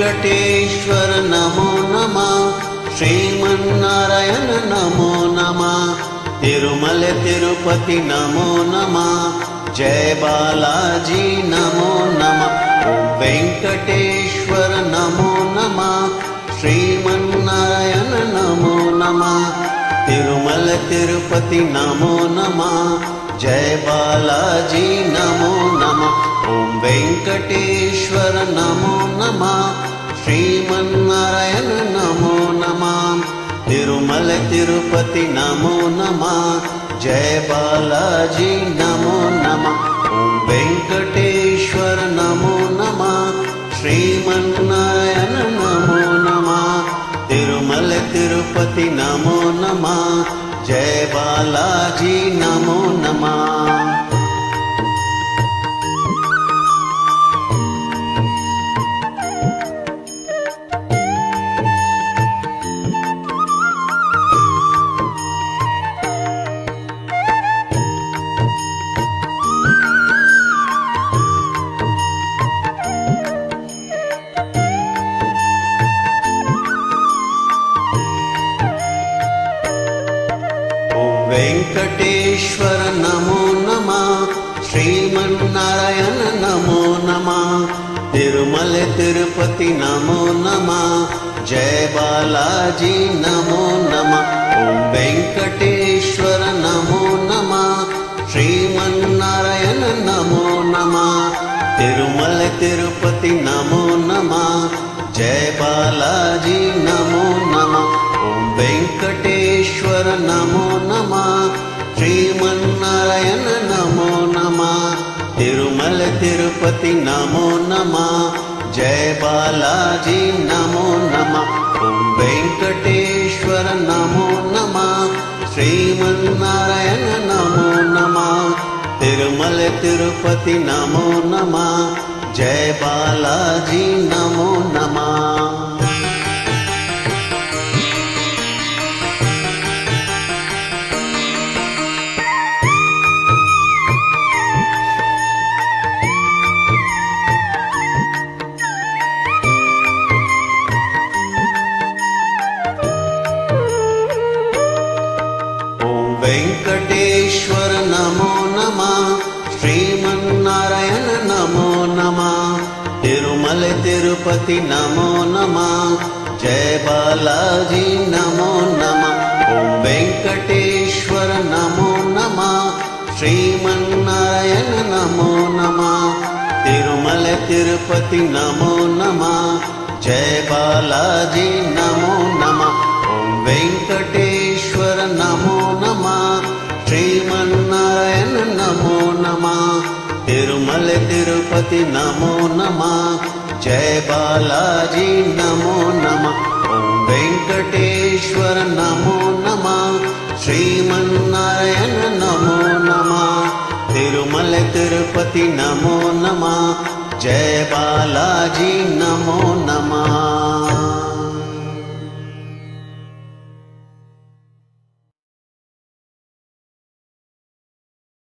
वेंकटेश्वर नमो नमः, श्रीमन्नारायण नमो नमः, तिरुमल तिरुपति नमो नमः, जय बालाजी नमो नमः। वेंकटेश्वर नमो नमः, श्रीमन्नारायण नमो नमः, तिरुमल तिरुपति नमो नमः, जय बालाजी नमो नमः। ओम वेंकटेश्वर नमो नमः, श्रीमन्नारायण नमो नमः, तिरुमल तिरुपति नमो नमः, जय बालाजी नमो नमः। ओम वेंकटेश्वर नमो नमः, श्रीमन्नारायण नमो नमः, तिरुमल तिरुपति नमो नमः, जय बालाजी नमो नमः। वेंकटेश्वर नमो नमः, श्रीमन्नारायण नमो नमः, तिरुमल तिरुपति नमो नमः, जय बालाजी नमो नमः। ओम वेंकटेश्वर नमो नमः, श्रीमन्नारायण नमो नमः, तिरुमल तिरुपति नमो नमः, जय बालाजी नमो नमः। ओम वेंकटेश्वर नमो नमः, श्रीमन्नारायण नमो नमः, तिरुमल तिरुपति नमो नमः, जय बालाजी नमो नमः। ओम वेंकटेश्वर नमो नमः, श्रीमन्नारायण नमो नमः, तिरुमल तिरुपति नमो नमः, जय बालाजी नमो नमः। वेंकटेश्वर नमो नमः, श्रीमन्नारायण नमो नमः, तिरुमल तिरुपति नमो नमः, जय बालाजी नमो नमः। ओम वेंकटेश्वर नमो नमः, श्रीमन्नारायण नमो नमः, तिरुमल तिरुपति नमो नमः, जय बालाजी नमो नमः। ओम वेंकटेश्वर नमो नमः, श्रीमन्नारायण नमो नमः, तिरुमल तिरुपति नमो नमः, जय बालाजी नमो नमः। ओम वेंकटेश्वर नमो नमः, श्रीमन्नारायण नमो नमः, तिरुमल तिरुपति नमो नमः, जय बालाजी नमो नमः।